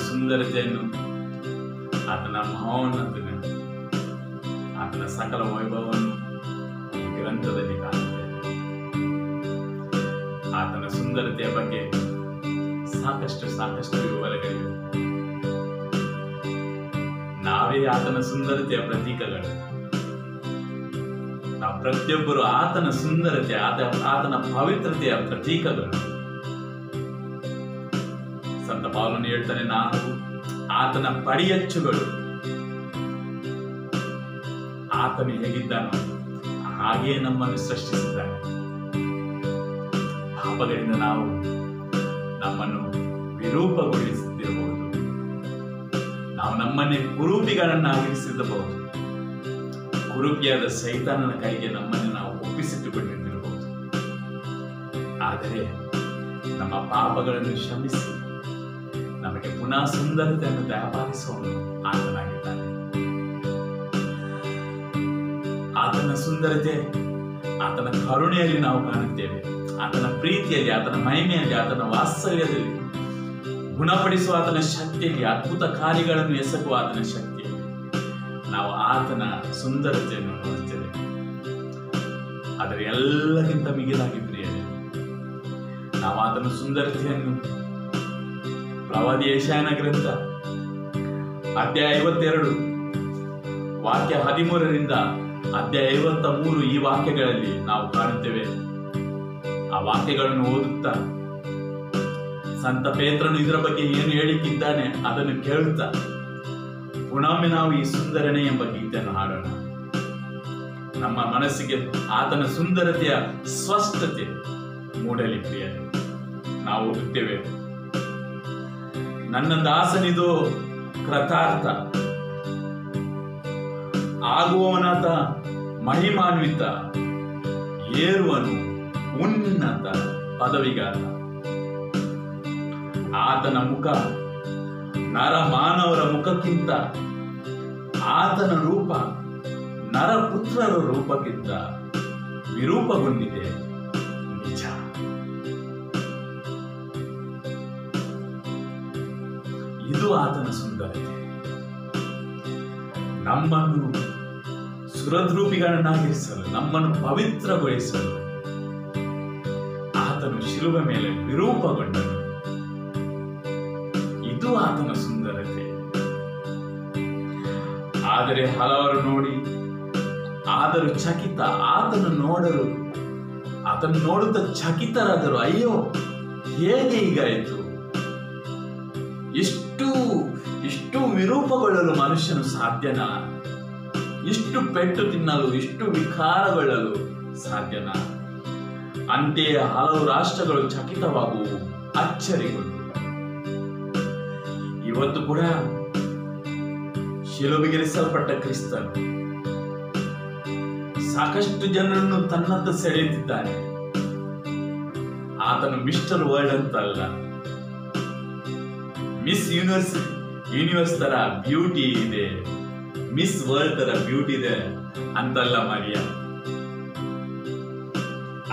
ಸುಂದರತೆಯನ್ನು, ಆತನ ಮಹೋನ್ನತಗಳನ್ನು, ಆತನ ಸಕಲ ವೈಭವವನ್ನು ಗ್ರಂಥದಲ್ಲಿ ಕಾಣುತ್ತೇವೆ. ಆತನ ಸುಂದರತೆಯ ಬಗ್ಗೆ ಸಾಕಷ್ಟು ವಿವರಗಳಿವೆ. ನಾವೇ ಆತನ ಸುಂದರತೆಯ ಪ್ರತೀಕಗಳು. ನಾವು ಪ್ರತಿಯೊಬ್ಬರು ಆತನ ಸುಂದರತೆ, ಆತನ ಪವಿತ್ರತೆಯ ಪ್ರತೀಕಗಳು. ಸಂತ ಪೌಲನು ಹೇಳ್ತಾನೆ, ನಾವು ಆತನ ಪಡಿಯಚ್ಚುಗಳು. ಆತನು ಹೇಗಿದ್ದಾನೋ ಹಾಗೆಯೇ ನಮ್ಮನ್ನು ಸೃಷ್ಟಿಸಿದ್ದಾನೆ. ಪಾಪಗಳಿಂದ ನಾವು ನಮ್ಮನ್ನು ವಿರೂಪಗೊಳಿಸುತ್ತಿರಬಹುದು. ನಾವು ನಮ್ಮನ್ನೇ ಕುರೂಪಿಗಳನ್ನಾಗಿರಿಸಿರಬಹುದು. ಕುರೂಪಿಯಾದ ಸೈತಾನನ ಕೈಗೆ ನಮ್ಮನ್ನು ನಾವು ಒಪ್ಪಿಸಿಟ್ಟುಕೊಂಡಿರಬಹುದು. ಆದರೆ ನಮ್ಮ ಪಾಪಗಳನ್ನು ಕ್ಷಮಿಸಿ ನಮಗೆ ಪುನಃ ಸುಂದರತೆಯನ್ನು ದಯಪಾಲಿಸುವವನು ಆತನಾಗಿದ್ದಾನೆ. ಆತನ ಸುಂದರತೆ ಆತನ ಕರುಣೆಯಲ್ಲಿ ನಾವು ಕಾಣುತ್ತೇವೆ. ಆತನ ಪ್ರೀತಿಯಲ್ಲಿ, ಆತನ ಮಹಿಮೆಯಲ್ಲಿ, ಆತನ ವಾತ್ಸಲ್ಯದಲ್ಲಿ, ಗುಣಪಡಿಸುವ ಆತನ ಶಕ್ತಿಯಲ್ಲಿ, ಅದ್ಭುತ ಕಾರ್ಯಗಳನ್ನು ಎಸಗುವ ಆತನ ಶಕ್ತಿಯಲ್ಲಿ ನಾವು ಆತನ ಸುಂದರತೆಯನ್ನು ನೋಡುತ್ತೇವೆ. ಆದರೆ ಎಲ್ಲಕ್ಕಿಂತ ಮಿಗಿಲಾಗಿ ಪ್ರಿಯರೇ, ನಾವು ಆತನ ಸುಂದರತೆಯನ್ನು ಪ್ರವಾದಿ ಯೆಶಾಯನ ಗ್ರಂಥ ಅಧ್ಯಾಯ 52 ವಾಕ್ಯ 13ರಿಂದ ಅಧ್ಯಾಯ 53 ಈ ವಾಕ್ಯಗಳಲ್ಲಿ ನಾವು ಕಾಣುತ್ತೇವೆ. ಆ ವಾಕ್ಯಗಳನ್ನು ಓದುತ್ತಾ ಸಂತ ಪೇತ್ರನು ಇದರ ಬಗ್ಗೆ ಏನು ಹೇಳಿಕ್ಕಿದ್ದಾನೆ ಅದನ್ನು ಕೇಳುತ್ತಾ ಪುನೊಮ್ಮೆ ನಾವು ಈ ಸುಂದರನೇ ಎಂಬ ಗೀತೆಯನ್ನು ಹಾಡೋಣ. ನಮ್ಮ ಮನಸ್ಸಿಗೆ ಆತನ ಸುಂದರತೆಯ ಸ್ಪಷ್ಟತೆ ಮೂಡಲಿ ಪ್ರಿಯರೇ. ನಾವು ಓದುತ್ತೇವೆ, ನನ್ನ ದಾಸನಿದು ಕೃತಾರ್ಥ, ಆಗುವವನಾತ ಮಹಿಮಾನ್ವಿತ, ಏರುವನು ಉನ್ನತ ಪದವಿಗಾರ. ಆತನ ಮುಖ ನರ ಮಾನವರ ಮುಖಕ್ಕಿಂತ, ಆತನ ರೂಪ ನರಪುತ್ರರ ರೂಪಕ್ಕಿಂತ ವಿರೂಪಗೊಂಡಿದೆ ನಿಜ. ಇದು ಆತನ ಸುಂದರತೆ. ನಮ್ಮನ್ನು ಸುರದ್ರೂಪಿಗಳನ್ನಾಗಿರಿಸಲು, ನಮ್ಮನ್ನು ಪವಿತ್ರಗೊಳಿಸಲು ಆತನು ಶಿಲುಬೆ ಮೇಲೆ ವಿರೂಪಗೊಂಡನು. ಇದು ಆತನ ಸುಂದರತೆ. ಆದರೆ ಹಲವರು ನೋಡಿ ಆದರೂ ಚಕಿತ, ಆತನು ನೋಡುತ್ತಾ ಚಕಿತರಾದರು. ಅಯ್ಯೋ, ಹೇಗೆ ಹೀಗಾಯಿತು? ಇಷ್ಟು ವಿರೂಪಗೊಳ್ಳಲು ಮನುಷ್ಯನು ಸಾಧ್ಯನಾ? ಇಷ್ಟು ಪೆಟ್ಟು ತಿನ್ನಲು, ಇಷ್ಟು ವಿಕಾರಗೊಳ್ಳಲು ಸಾಧ್ಯನಾ? ಅಂತೆಯೇ ಹಲವು ರಾಷ್ಟ್ರಗಳು ಚಕಿತವಾಗುವು, ಅಚ್ಚರಿಗಳು. ಇವತ್ತು ಕೂಡ ಶಿಲುಬೆಗೇರಿಸಲ್ಪಟ್ಟ ಕ್ರಿಸ್ತನು ಸಾಕಷ್ಟು ಜನರನ್ನು ತನ್ನತ್ತ ಸೆಳೆಯುತ್ತಿದ್ದಾನೆ. ಆತನು ಮಿಸ್ಟರ್ ವರ್ಲ್ಡ್ ಅಂತಲ್ಲ, ಮಿಸ್ ಯೂನಿವರ್ಸ್ ತರ ಬ್ಯೂಟಿ ಇದೆ, ಮಿಸ್ ವರ್ಲ್ಡ್ ತರ ಬ್ಯೂಟಿ ಇದೆ ಅಂತಲ್ಲ ಮರಿಯ.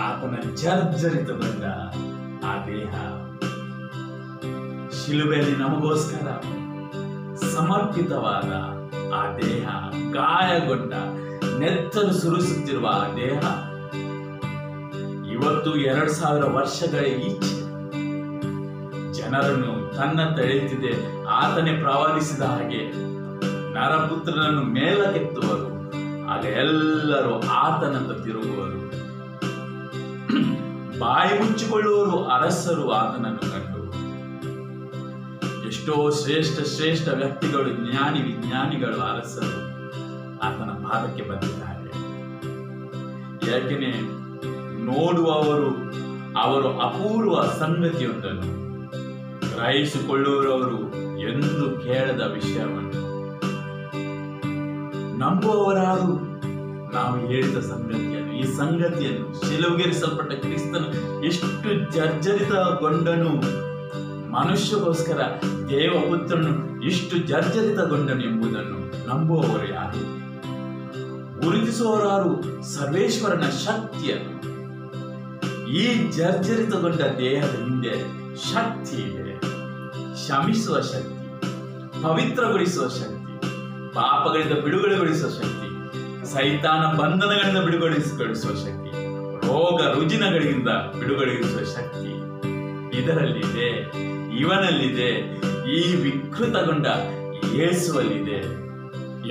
ಆತನ ಜರ್ಜರಿತಗೊಂಡ ಆ ದೇಹ, ಶಿಲುಬೆಯಲ್ಲಿ ನಮಗೋಸ್ಕರ ಸಮರ್ಪಿತವಾದ ಆ ದೇಹ, ಗಾಯಗೊಂಡ ನೆತ್ತಲು ಸುರಿಸುತ್ತಿರುವ ಆ ದೇಹ ಇವತ್ತು 2000 ವರ್ಷಗಳ ಈಚೆ ಜನರನ್ನು ತನ್ನ ತಡೆಯುತ್ತಿದೆ. ಆತನೇ ಪ್ರವಾದಿಸಿದ ಹಾಗೆ ನರಪುತ್ರನನ್ನು ಮೇಲಕ್ಕೆತ್ತುವರು, ಆಗ ಎಲ್ಲರೂ ಆತನಂತ ತಿರುಗುವರು. ಬಾಯಿ ಮುಚ್ಚಿಕೊಳ್ಳುವರು ಅರಸರು ಆತನನ್ನು ಕಂಡು. ಎಷ್ಟೋ ಶ್ರೇಷ್ಠ ವ್ಯಕ್ತಿಗಳು, ವಿಜ್ಞಾನಿಗಳು, ಅರಸರು ಆತನ ಪಾದಕ್ಕೆ ಬಂದಿದ್ದಾರೆ. ಯಾಕೆನೆ ನೋಡುವವರು ಅವರು ಅಪೂರ್ವ ಸಂಗತಿಯೊಂದನ್ನು, ಗ್ರಹಿಸಿಕೊಳ್ಳುವವರು ಎಂದು ಕೇಳದ ವಿಷಯವನ್ನು, ನಂಬುವವರಾರು ನಾವು ಹೇಳಿದ ಸಂಗತಿಯನ್ನು, ಈ ಸಂಗತಿಯನ್ನು, ಶಿಲುಬೆಗೇರಿಸಲ್ಪಟ್ಟ ಕ್ರಿಸ್ತನು ಎಷ್ಟು ಜರ್ಜರಿತಗೊಂಡನು, ಮನುಷ್ಯಗೋಸ್ಕರ ದೇವಪುತ್ರನು ಇಷ್ಟು ಜರ್ಜರಿತಗೊಂಡನು ಎಂಬುದನ್ನು ನಂಬುವವರು ಯಾರು? ಗುರುತಿಸುವವರಾರು ಸರ್ವೇಶ್ವರನ ಶಕ್ತಿಯನ್ನು. ಈ ಜರ್ಜರಿತಗೊಂಡ ದೇಹದ ಹಿಂದೆ ಶಕ್ತಿ ಇದೆ. ಶಮಿಸುವ ಶಕ್ತಿ, ಪವಿತ್ರಗೊಳಿಸುವ ಶಕ್ತಿ, ಪಾಪಗಳಿಂದ ಬಿಡುಗಡೆಗೊಳಿಸುವ ಶಕ್ತಿ, ಸೈತಾನ ಬಂಧನಗಳಿಂದ ಬಿಡುಗಡೆಗೊಳಿಸುವ ಶಕ್ತಿ, ರೋಗ ರುಜಿನಗಳಿಂದ ಬಿಡುಗಡೆಗೊಳಿಸುವ ಶಕ್ತಿ ಇದರಲ್ಲಿದೆ, ಇವನಲ್ಲಿದೆ, ಈ ವಿಕೃತಗೊಂಡ ಯೇಸುವಲ್ಲಿದೆ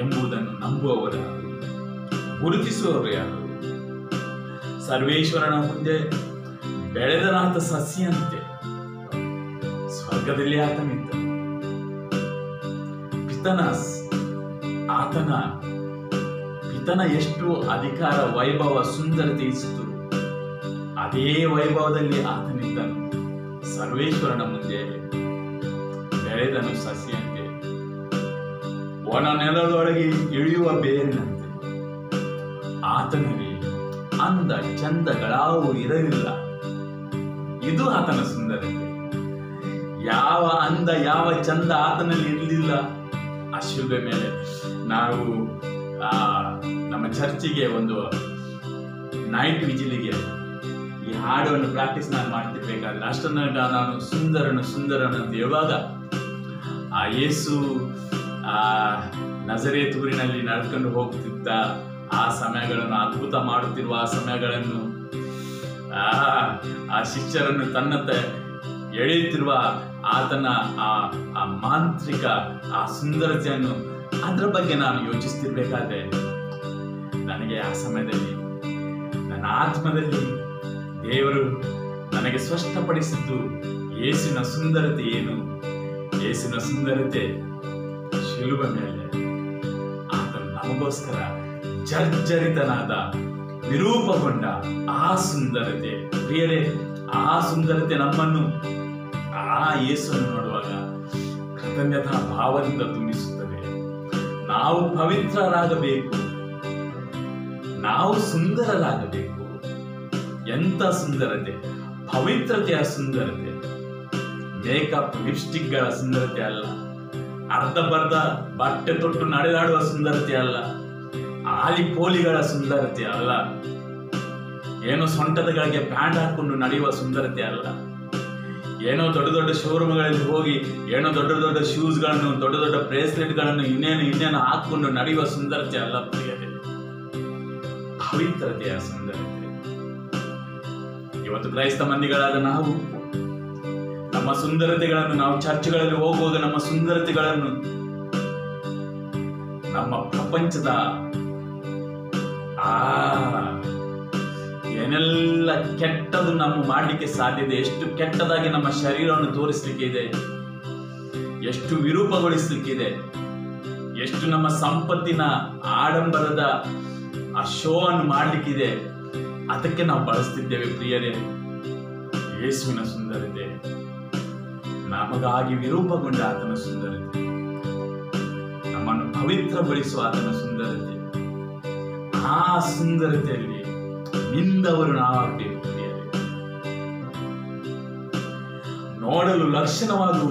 ಎಂಬುದನ್ನು ನಂಬುವವರು ಯಾರು? ಗುರುತಿಸುವವರು ಯಾರು? ಸರ್ವೇಶ್ವರನ ಮುಂದೆ ಬೆಳೆದನಾಥ ಸಸಿಯಂತೆ ಸ್ವರ್ಗದಲ್ಲಿ ಆತನಿದ್ದ. ಈತನ ಎಷ್ಟು ಅಧಿಕಾರ, ವೈಭವ, ಸುಂದರತೆ ಇತ್ತು, ಅದೇ ವೈಭವದಲ್ಲಿ ಆತನಿದ್ದನು. ಸರ್ವೇಶ್ವರನ ಮುಂದೆ ಬೆಳೆದನು ಸಸಿಯಂತೆ, ಒಣ ನೆಲದೊಳಗೆ ಇಳಿಯುವ ಬೇರಿನಂತೆ. ಆತನಲ್ಲಿ ಅಂದ ಚಂದಗಳಾವು ಇರಲಿಲ್ಲ. ಇದು ಆತನ ಸುಂದರತೆ. ಯಾವ ಅಂದ, ಯಾವ ಚಂದ ಆತನಲ್ಲಿ ಇರಲಿಲ್ಲ. ಆ ಶಿಲ್ಬೆ ಮೇಲೆ ನಾವು ನಮ್ಮ ಚರ್ಚಿಗೆ ಒಂದು ನೈಟ್ ವಿಜಿಲಿಗೆ ಈ ಹಾಡನ್ನು ಪ್ರಾಕ್ಟೀಸ್ ನಾನು ಮಾಡ್ತಿರ್ಬೇಕಾದ್ರೆ ಅಷ್ಟನ್ನ ನಾನು ಸುಂದರನು ಸುಂದರನು ಅಂತ ಹೇಳುವಾಗ ಆ ಯೇಸು ನಜರೇತ್ ಊರಿನಲ್ಲಿ ನಡ್ಕೊಂಡು ಹೋಗ್ತಿದ್ದ ಆ ಸಮಯಗಳನ್ನು, ಅದ್ಭುತ ಮಾಡುತ್ತಿರುವ ಆ ಸಮಯಗಳನ್ನು, ಆ ಶಿಷ್ಯರನ್ನು ತನ್ನತ್ತ ಎಳೆಯುತ್ತಿರುವ ಆತನ ಆ ಮಾಂತ್ರಿಕ ಆ ಸುಂದರತೆಯನ್ನು, ಅದರ ಬಗ್ಗೆ ನಾನು ಯೋಚಿಸ್ತಿರ್ಬೇಕಾದ್ರೆ ನನಗೆ ಆ ಸಮಯದಲ್ಲಿ ನನ್ನ ಆತ್ಮದಲ್ಲಿ ದೇವರು ನನಗೆ ಸ್ಪಷ್ಟಪಡಿಸಿದ್ದು ಯೇಸುವಿನ ಸುಂದರತೆ ಏನು. ಯೇಸುವಿನ ಸುಂದರತೆ ಶಿಲುಬೆ ಮೇಲೆ ಆತನು ನಮಗೋಸ್ಕರ ಜರ್ಜರಿತನಾದ, ವಿರೂಪಗೊಂಡ ಆ ಸುಂದರತೆ. ಪ್ರಿಯರೇ, ಆ ಸುಂದರತೆ ನಮ್ಮನ್ನು ಆ ಯೇಸುವನ್ನು ನೋಡುವಾಗ ಕೃತಜ್ಞತಾ ಭಾವದಿಂದ ತುಂಬಿಸುತ್ತದೆ. ನಾವು ಪವಿತ್ರರಾಗಬೇಕು, ನಾವು ಸುಂದರರಾಗಬೇಕು. ಎಂತ ಸುಂದರತೆ! ಪವಿತ್ರತೆಯ ಸುಂದರತೆ. ಮೇಕಪ್, ಲಿಪ್ಸ್ಟಿಕ್ಗಳ ಸುಂದರತೆ ಅಲ್ಲ, ಅರ್ಧಬರ್ಧ ಬಟ್ಟೆ ತೊಟ್ಟು ನಡೆದಾಡುವ ಸುಂದರತೆ ಅಲ್ಲ, ಆಲಿಪೋಲಿಗಳ ಸುಂದರತೆ ಅಲ್ಲ, ಏನೋ ಸೊಂಟದಗಳಿಗೆ ಪ್ಯಾಂಟ್ ಹಾಕೊಂಡು ನಡೆಯುವ ಸುಂದರತೆ ಅಲ್ಲ, ಏನೋ ದೊಡ್ಡ ದೊಡ್ಡ ಶೋರೂಮ್ಗಳಲ್ಲಿ ಹೋಗಿ ಏನೋ ದೊಡ್ಡ ದೊಡ್ಡ ಶೂಸ್ಗಳನ್ನು, ದೊಡ್ಡ ದೊಡ್ಡ ಬ್ರೇಸ್ಲೆಟ್ಗಳನ್ನು ಇನ್ನೇನು ಹಾಕೊಂಡು ನಡೆಯುವ ಸುಂದರತೆ ಅಲ್ಲ ಪ್ರಿಯರೇ. ಪವಿತ್ರತೆಯ ಸುಂದರತೆ. ಇವತ್ತು ಕ್ರೈಸ್ತ ಮಂದಿಗಳಾದ ನಾವು ನಮ್ಮ ಸುಂದರತೆಗಳನ್ನು, ನಾವು ಚರ್ಚ್ಗಳಲ್ಲಿ ಹೋಗುವಾಗ ನಮ್ಮ ಸುಂದರತೆಗಳನ್ನು, ನಮ್ಮ ಪ್ರಪಂಚದ ಏನೆಲ್ಲ ಕೆಟ್ಟದು ನಮ್ಮ ಮಾಡಲಿಕ್ಕೆ ಸಾಧ್ಯ ಇದೆ, ಎಷ್ಟು ಕೆಟ್ಟದಾಗಿ ನಮ್ಮ ಶರೀರವನ್ನು ತೋರಿಸಲಿಕ್ಕೆ ಇದೆ, ಎಷ್ಟು ವಿರೂಪಗೊಳಿಸಲಿಕ್ಕಿದೆ, ಎಷ್ಟು ನಮ್ಮ ಸಂಪತ್ತಿನ ಆಡಂಬರದ ಆ ಶೋ ಅನ್ನು ಮಾಡಲಿಕ್ಕಿದೆ, ಅದಕ್ಕೆ ನಾವು ಬಳಸ್ತಿದ್ದೇವೆ ಪ್ರಿಯರೇ. ಯೇಸುವಿನ ಸುಂದರತೆ, ನಮಗಾಗಿ ವಿರೂಪಗೊಂಡ ಆತನ ಸುಂದರತೆ, ನಮ್ಮನ್ನು ಪವಿತ್ರಗೊಳಿಸುವ ಆತನ ಸುಂದರತೆ. ಆ ಸುಂದರತೆಯಲ್ಲಿ ನಿಂದವರು ನಾವಾಗಬೇಕು ಪ್ರಿಯರೇ. ನೋಡಲು ಲಕ್ಷಣವಾಗೂ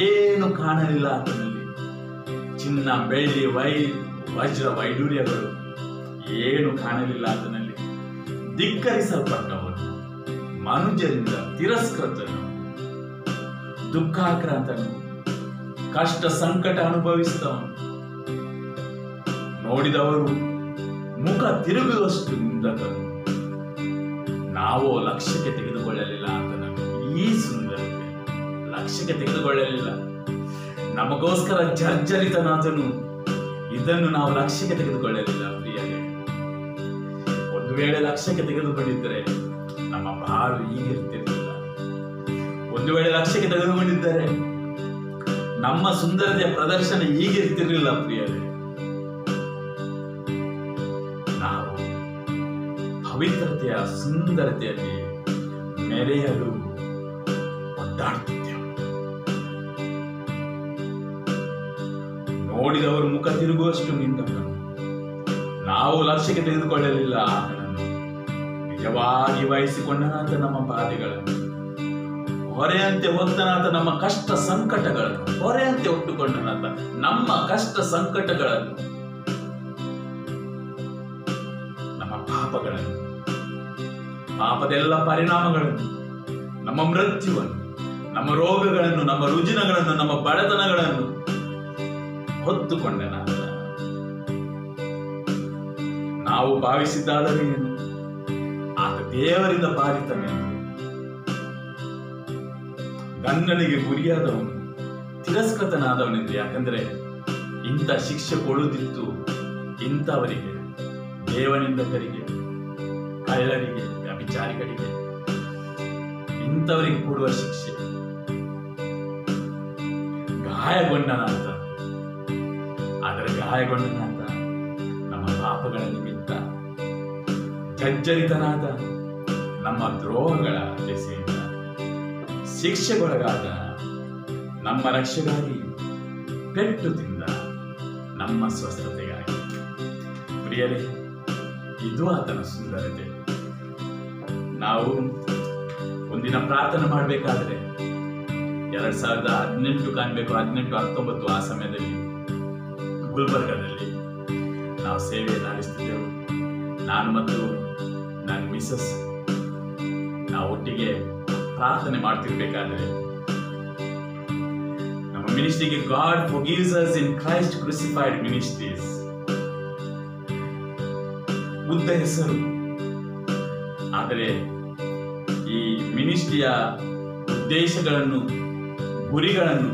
ಏನು ಕಾಣಲಿಲ್ಲ ಆತನಲ್ಲಿ. ಚಿನ್ನ, ಬೆಳ್ಳಿ, ವಜ್ರ, ವೈಡೂರ್ಯಗಳು ಏನು ಕಾಣಲಿಲ್ಲ ಆತನಲ್ಲಿ. ಧಿಕ್ಕರಿಸಲ್ಪಟ್ಟವನು, ಮನುಜರಿಂದ ತಿರಸ್ಕೃತನು, ದುಃಖಾಕ್ರಾಂತನು, ಕಷ್ಟ ಸಂಕಟ ಅನುಭವಿಸಿದವನು, ನೋಡಿದವರು ಮುಖ ತಿರುಗುವಷ್ಟು ನಿಂದಕನು. ನಾವು ಲಕ್ಷ್ಯಕ್ಕೆ ತೆಗೆದುಕೊಳ್ಳಲಿಲ್ಲ ಆತನನ್ನು. ಈ ಸುಂದರತೆ ಲಕ್ಷ್ಯಕ್ಕೆ ತೆಗೆದುಕೊಳ್ಳಲಿಲ್ಲ. ನಮಗೋಸ್ಕರ ಜರ್ಜರಿತನಾದನು. ಇದನ್ನು ನಾವು ಲಕ್ಷ್ಯಕ್ಕೆ ತೆಗೆದುಕೊಳ್ಳಲಿಲ್ಲ ಪ್ರಿಯರೇ. ಒಂದು ವೇಳೆ ಲಕ್ಷ್ಯಕ್ಕೆ ತೆಗೆದುಕೊಂಡಿದ್ದರೆ ನಮ್ಮ ಬಾಳು ಹೀಗಿರ್ತಿರಲಿಲ್ಲ. ಒಂದು ವೇಳೆ ಲಕ್ಷ್ಯಕ್ಕೆ ತೆಗೆದುಕೊಂಡಿದ್ದರೆ ನಮ್ಮ ಸುಂದರತೆಯ ಪ್ರದರ್ಶನ ಹೀಗಿರ್ತಿರ್ಲಿಲ್ಲ ಪ್ರಿಯರೇ. ನಾವು ಪವಿತ್ರತೆಯ ಸುಂದರತೆಯಲ್ಲಿ ಮೆರೆಯಲು ಒದ್ದಾಡುತ್ತಿದ್ದೆವು. ನೋಡಿದವರು ಮುಖ ತಿರುಗುವಷ್ಟು ನಿಂತನು. ನಾವು ಲಕ್ಷ್ಯಕ್ಕೆ ತೆಗೆದುಕೊಳ್ಳಲಿಲ್ಲ ಆತನನ್ನು. ನಿಜವಾಗಿ ವಹಿಸಿಕೊಂಡನಾತ ನಮ್ಮ ಬಾಧೆಗಳನ್ನು, ಹೊರೆಯಂತೆ ಹೊತ್ತನಾತ ನಮ್ಮ ಕಷ್ಟ ಸಂಕಟಗಳನ್ನು, ಹೊರೆಯಂತೆ ಹೊಟ್ಟುಕೊಂಡನಾತ ನಮ್ಮ ಕಷ್ಟ ಸಂಕಟಗಳನ್ನು, ನಮ್ಮ ಪಾಪಗಳನ್ನು, ಪಾಪದೆಲ್ಲ ಪರಿಣಾಮಗಳನ್ನು, ನಮ್ಮ ಮೃತ್ಯುವನ್ನು, ನಮ್ಮ ರೋಗಗಳನ್ನು, ನಮ್ಮ ರುಜಿನಗಳನ್ನು, ನಮ್ಮ ಬಡತನಗಳನ್ನು ಹೊತ್ತುಕೊಂಡನಾತ. ನಾವು ಭಾವಿಸಿದ್ದಾದರೆ ಏನು, ಆತ ದೇವರಿಂದ ಪಾಲಿತನೆಂದು, ಗನ್ನನಿಗೆ ಗುರಿಯಾದವನು, ತಿರಸ್ಕೃತನಾದವನೆಂದು. ಯಾಕಂದ್ರೆ ಇಂಥ ಶಿಕ್ಷೆ ಕೊಡುವುದಿತ್ತು ಇಂಥವರಿಗೆ, ದೇವನಿಂದಕರಿಗೆ, ಕಳ್ಳರಿಗೆ, ವ್ಯಭಿಚಾರಿಗಳಿಗೆ, ಇಂಥವರಿಗೆ ಕೊಡುವ ಶಿಕ್ಷೆ. ಗಾಯಗೊಂಡನಾತ, ಆದರೆ ಗಾಯಗೊಂಡನಾತ ನಮ್ಮ ಪಾಪ ಪಾಪಗಳ ನಿಮಿತ್ತ ಜರ್ಜರಿತನಾದ, ನಮ್ಮ ದ್ರೋಹಗಳ ದೆಸೆಯಿಂದ ಶಿಕ್ಷೆಗೊಳಗಾದ, ನಮ್ಮ ರಕ್ಷೆಗಾಗಿ ಪೆಟ್ಟು ತಿಂದ, ನಮ್ಮ ಸ್ವಸ್ಥತೆಗಾಗಿ. ಪ್ರಿಯರೇ, ಇದು ಆತನ ಸುಂದರತೆ. ನಾವು ಒಂದಿನ ಪ್ರಾರ್ಥನೆ ಮಾಡಬೇಕಾದ್ರೆ 2018 ಕಾಣಬೇಕು, 18-19 ಆ ಸಮಯದಲ್ಲಿ ಗುಲ್ಬರ್ಗದಲ್ಲಿ ನಾವು ಸೇವೆಯನ್ನು ನಡೆಸ್ತಿದ್ದೆವು. ನಾನು ಮತ್ತು ನನ್ನ ಮಿಸಸ್ ನಾವು ಒಟ್ಟಿಗೆ ಪ್ರಾರ್ಥನೆ ಮಾಡ್ತಿರ್ಬೇಕಾದ್ರೆ ನಮ್ಮ ಮಿನಿಸ್ಟ್ರಿಗೆ God forgives us in Christ crucified ministries ಉದ್ದ ಹೆಸರು. ಆದರೆ ಈ ಮಿನಿಸ್ಟ್ರಿಯ ಉದ್ದೇಶಗಳನ್ನು, ಗುರಿಗಳನ್ನು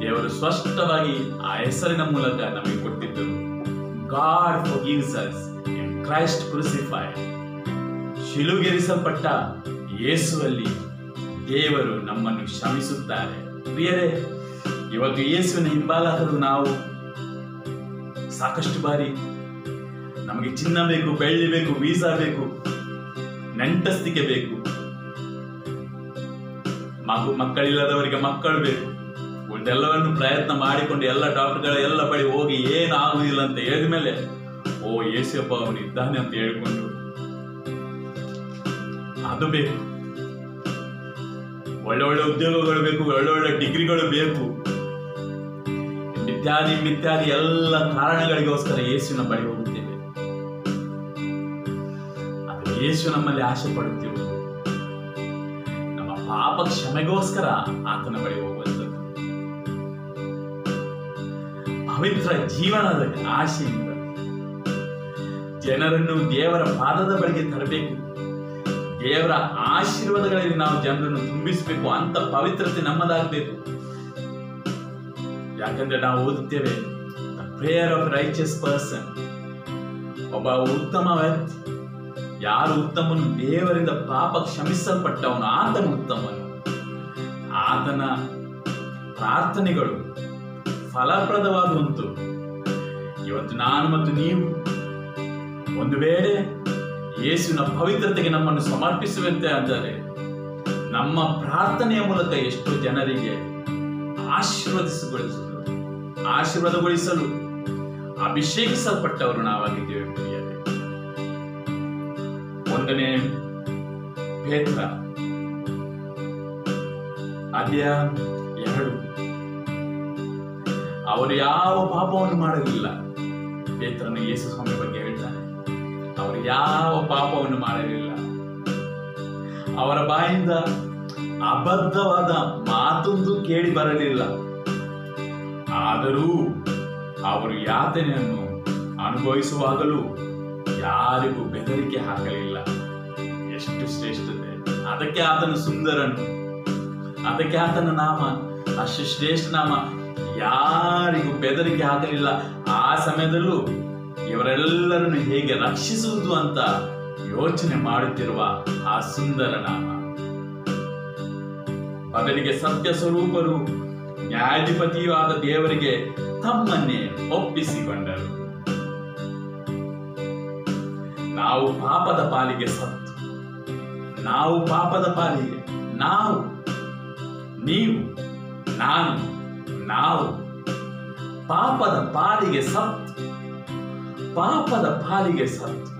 ದೇವರು ಸ್ಪಷ್ಟವಾಗಿ ಆ ಹೆಸರಿನ ಮೂಲಕ ನಮಗೆ ಕೊಟ್ಟಿದ್ದರು. God forgives us in Christ crucified. ಶಿಲುಗೆರಿಸಲ್ಪಟ್ಟ ಯೇಸುವಲ್ಲಿ ದೇವರು ನಮ್ಮನ್ನು ಕ್ಷಮಿಸುತ್ತಾರೆ. ಪ್ರಿಯರೇ, ಇವತ್ತು ಯೇಸುವಿನ ಹಿಂಬಾಲಕರು ನಾವು ಸಾಕಷ್ಟು ಬಾರಿ ನಮಗೆ ಚಿನ್ನ ಬೇಕು, ಬೆಳ್ಳಿ ಬೇಕು, ವೀಸಾ ಬೇಕು, ನೆಂಟಸ್ತಿಕೆ ಬೇಕು, ಮಕ್ಕಳಿಲ್ಲದವರಿಗೆ ಮಕ್ಕಳು ಬೇಕು, ಉಳಿದೆಲ್ಲವನ್ನು ಪ್ರಯತ್ನ ಮಾಡಿಕೊಂಡು ಎಲ್ಲ ಡಾಕ್ಟರ್ಗಳ ಎಲ್ಲ ಬಳಿ ಹೋಗಿ ಏನಾಗುವುದಿಲ್ಲ ಅಂತ ಹೇಳಿದ ಮೇಲೆ ಓ ಯೇಸಪ್ಪ ಅವನು ಇದ್ದಾನೆ ಅಂತ ಹೇಳಿಕೊಂಡು ಅದು ಬೇಕು. ಒಳ್ಳೆ ಒಳ್ಳೆ ಉದ್ಯೋಗಗಳು ಬೇಕು, ಒಳ್ಳೆ ಒಳ್ಳೆ ಡಿಗ್ರಿಗಳು ಬೇಕು, ಇತ್ಯಾದಿ ಎಲ್ಲ ಕಾರಣಗಳಿಗೋಸ್ಕರ ಯೇಸುವಿನ ಬಳಿ ಹೋಗುತ್ತೇವೆ. ಆದರೆ ಯೇಸು ನಮ್ಮಲ್ಲಿ ಆಸೆ ಪಡುತ್ತಿರುವುದು ನಮ್ಮ ಪಾಪ ಕ್ಷಮೆಗೋಸ್ಕರ ಆತನ ಬಳಿ ಹೋಗುವಂಥದ್ದು. ಪವಿತ್ರ ಜೀವನದ ಆಶೆಯಿಂದ ಜನರನ್ನು ದೇವರ ಪಾದದ ಬಳಿಗೆ ತರಬೇಕು, ದೇವರ ಆಶೀರ್ವಾದಗಳಲ್ಲಿ ನಾವು ಜನರನ್ನು ತುಂಬಿಸಬೇಕು ಅಂತ ಪವಿತ್ರತೆ ನಮ್ಮದಾಗಬೇಕು. ಯಾಕಂದ್ರೆ ನಾವು ಓದುತ್ತೇವೆ, the prayer of righteous person, ಒಬ್ಬ ಉತ್ತಮ ವ್ಯಕ್ತಿ, ಯಾರು ಉತ್ತಮನು, ದೇವರಿಂದ ಪಾಪ ಕ್ಷಮಿಸಲ್ಪಟ್ಟವನು, ಆತನು ಉತ್ತಮನು. ಆತನ ಪ್ರಾರ್ಥನೆಗಳು ಫಲಪ್ರದವಾದುವಂತು. ಇವತ್ತು ನಾನು ಮತ್ತು ನೀವು ಒಂದು ವೇಳೆ ಯೇಸುವಿನ ಪವಿತ್ರತೆಗೆ ನಮ್ಮನ್ನು ಸಮರ್ಪಿಸುವಂತೆ ಅಂದರೆ ನಮ್ಮ ಪ್ರಾರ್ಥನೆಯ ಮೂಲಕ ಎಷ್ಟೋ ಜನರಿಗೆ ಆಶೀರ್ವಾದಗೊಳಿಸಲು ಅಭಿಷೇಕಿಸಲ್ಪಟ್ಟವರು ನಾವಾಗಿದ್ದೇವೆ. ಪ್ರಿಯರೇ, 1ನೇ ಪೇತ್ರ ಅಧ್ಯಾಯ 2, ಅವರು ಯಾವ ಪಾಪವನ್ನು ಮಾಡಲಿಲ್ಲ. ಪೇತ್ರನು ಯೇಸು ಸ್ವಾಮಿ ಬಗ್ಗೆ ಹೇಳ್ತಾನೆ, ಅವರು ಯಾವ ಪಾಪವನ್ನು ಮಾಡಲಿಲ್ಲ, ಅವರ ಬಾಯಿಂದ ಅಬದ್ಧವಾದ ಮಾತೊಂದು ಕೇಳಿ ಬರಲಿಲ್ಲ. ಆದರೂ ಅವರು ಯಾತನೆಯನ್ನು ಅನುಭವಿಸುವಾಗಲೂ ಯಾರಿಗೂ ಬೆದರಿಕೆ ಹಾಕಲಿಲ್ಲ. ಎಷ್ಟು ಶ್ರೇಷ್ಠತೆ! ಅದಕ್ಕೆ ಆತನ ಸುಂದರನು, ಅದಕ್ಕೆ ಆತನ ನಾಮ ಅಷ್ಟು ಶ್ರೇಷ್ಠ ನಾಮ. ಯಾರಿಗೂ ಬೆದರಿಕೆ ಹಾಕಲಿಲ್ಲ. ಆ ಸಮಯದಲ್ಲೂ ಇವರೆಲ್ಲರನ್ನು ಹೇಗೆ ರಕ್ಷಿಸುವುದು ಅಂತ ಯೋಚನೆ ಮಾಡುತ್ತಿರುವ ಆ ಸುಂದರ ನಾಮ. ಬದಲಿಗೆ ಸತ್ಯ ಸ್ವರೂಪರು, ನ್ಯಾಯಾಧಿಪತಿಯೂ ಆದ ದೇವರಿಗೆ ತಮ್ಮನ್ನೇ ಒಪ್ಪಿಸಿಕೊಂಡರು. ನಾವು ಪಾಪದ ಪಾಲಿಗೆ ಸತ್ತು, ನಾವು ಪಾಪದ ಪಾಲಿಗೆ, ನಾವು, ನೀವು, ನಾನು, ನಾವು ಪಾಪದ ಪಾಲಿಗೆ ಸತ್ತು, ಪಾಪದ ಪಾಲಿಗೆ ಸತ್ತು.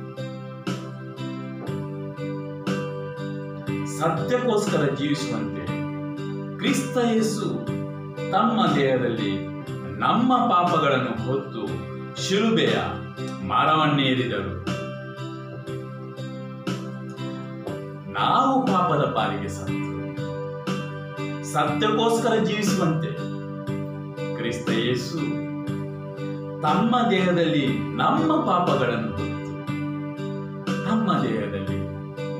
ಸತ್ಯಕ್ಕೋಸ್ಕರ ಜೀವಿಸುವಂತೆ ಕ್ರಿಸ್ತ ಯೇಸು ತಮ್ಮ ದೇಹದಲ್ಲಿ ನಮ್ಮ ಪಾಪಗಳನ್ನು ಹೊತ್ತು ಶಿಲುಬೆಯ ಮರವನ್ನೇರಿದರು. ನಾವು ಪಾಪದ ಪಾಲಿಗೆ ಸತ್ತು ಸತ್ಯಕ್ಕೋಸ್ಕರ ಜೀವಿಸುವಂತೆ ಕ್ರಿಸ್ತ ಯೇಸು ತಮ್ಮ ದೇಹದಲ್ಲಿ ನಮ್ಮ ಪಾಪಗಳನ್ನು ಹೊತ್ತು, ನಮ್ಮ ದೇಹದಲ್ಲಿ